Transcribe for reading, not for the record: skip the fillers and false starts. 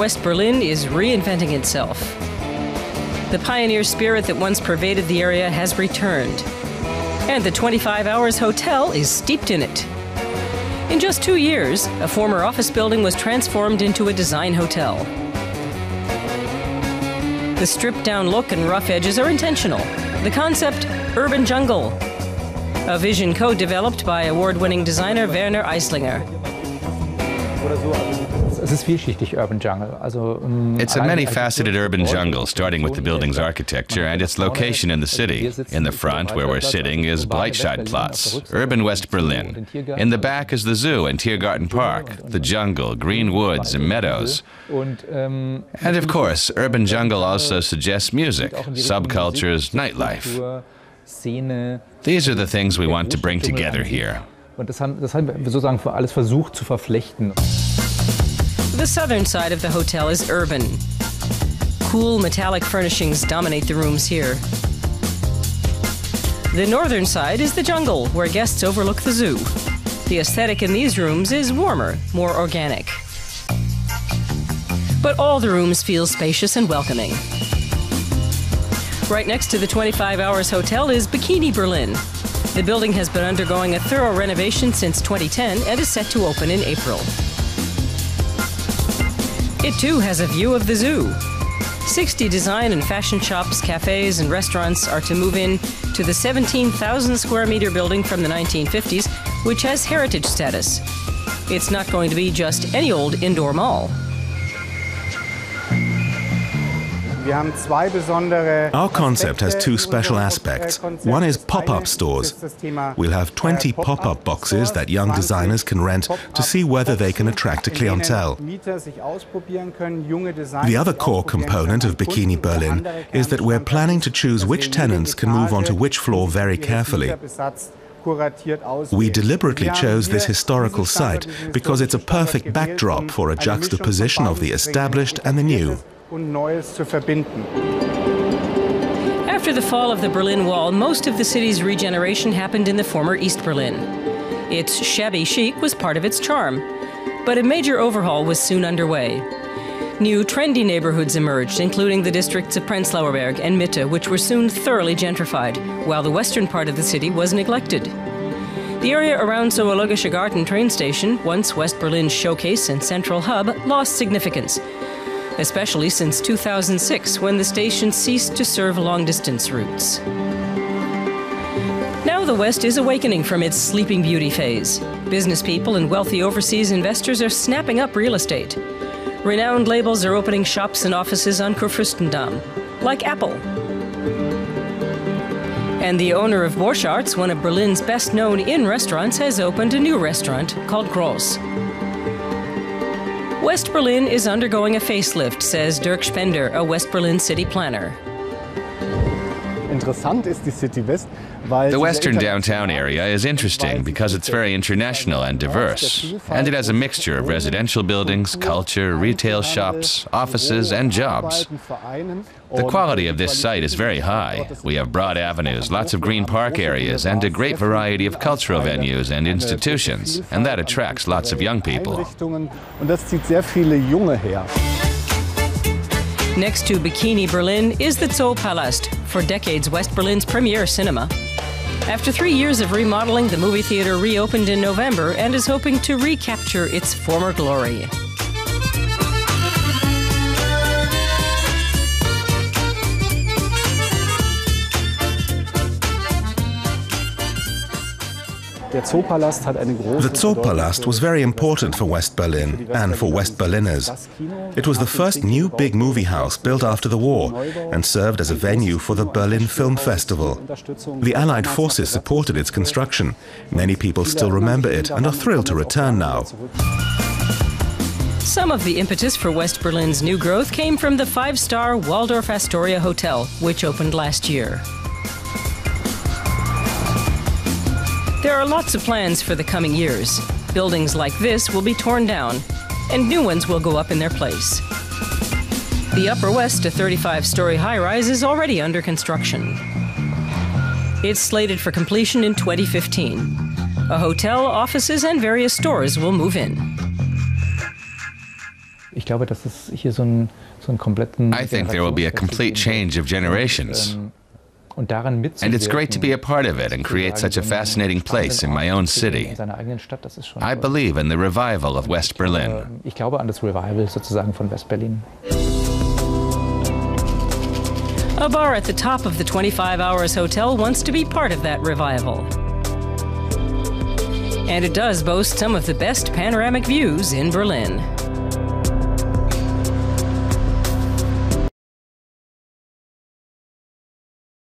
West Berlin is reinventing itself. The pioneer spirit that once pervaded the area has returned, and the 25 Hours Hotel is steeped in it. In just 2 years, a former office building was transformed into a design hotel. The stripped-down look and rough edges are intentional. The concept, urban jungle, a vision co-developed by award-winning designer Werner Eislinger. It's a many-faceted urban jungle, starting with the building's architecture and its location in the city. In the front, where we're sitting, is Breitscheidplatz, urban West Berlin. In the back is the zoo and Tiergarten Park, the jungle, green woods and meadows. And of course, urban jungle also suggests music, subcultures, nightlife. These are the things we want to bring together here. The southern side of the hotel is urban. Cool metallic furnishings dominate the rooms here. The northern side is the jungle, where guests overlook the zoo. The aesthetic in these rooms is warmer, more organic. But all the rooms feel spacious and welcoming. Right next to the 25 Hours Hotel is Bikini Berlin. The building has been undergoing a thorough renovation since 2010 and is set to open in April. It too has a view of the zoo. 60 design and fashion shops, cafes, and restaurants are to move in to the 17,000 square meter building from the 1950s, which has heritage status. It's not going to be just any old indoor mall. Our concept has two special aspects. One is pop-up stores. We'll have 20 pop-up boxes that young designers can rent to see whether they can attract a clientele. The other core component of Bikini Berlin is that we're planning to choose which tenants can move onto which floor very carefully. We deliberately chose this historical site because it's a perfect backdrop for a juxtaposition of the established and the new. After the fall of the Berlin Wall, most of the city's regeneration happened in the former East Berlin. Its shabby chic was part of its charm, but a major overhaul was soon underway. New trendy neighborhoods emerged, including the districts of Prenzlauer Berg and Mitte, which were soon thoroughly gentrified, while the western part of the city was neglected. The area around Zoologischer Garten train station, once West Berlin's showcase and central hub, lost significance, especially since 2006, when the station ceased to serve long-distance routes. Now the West is awakening from its Sleeping Beauty phase. Business people and wealthy overseas investors are snapping up real estate. Renowned labels are opening shops and offices on Kurfürstendamm, like Apple. And the owner of Borchards, one of Berlin's best-known inn restaurants, has opened a new restaurant called Gross. West Berlin is undergoing a facelift, says Dirk Spender, a West Berlin city planner. The western downtown area is interesting because it's very international and diverse, and it has a mixture of residential buildings, culture, retail shops, offices, and jobs. The quality of this site is very high. We have broad avenues, lots of green park areas, and a great variety of cultural venues and institutions, and that attracts lots of young people. Next to Bikini Berlin is the Zoo Palast, for decades West Berlin's premier cinema. After 3 years of remodeling, the movie theater reopened in November and is hoping to recapture its former glory. The Zoo Palast was very important for West Berlin and for West Berliners. It was the first new big movie house built after the war and served as a venue for the Berlin Film Festival. The Allied forces supported its construction. Many people still remember it and are thrilled to return now. Some of the impetus for West Berlin's new growth came from the 5-star Waldorf Astoria Hotel, which opened last year. There are lots of plans for the coming years. Buildings like this will be torn down, and new ones will go up in their place. The Upper West, a 35-story high-rise, is already under construction. It's slated for completion in 2015. A hotel, offices, and various stores will move in. I think there will be a complete change of generations. And it's great to be a part of it and create such a fascinating place in my own city. I believe in the revival of West Berlin. A bar at the top of the 25 Hours Hotel wants to be part of that revival. And it does boast some of the best panoramic views in Berlin.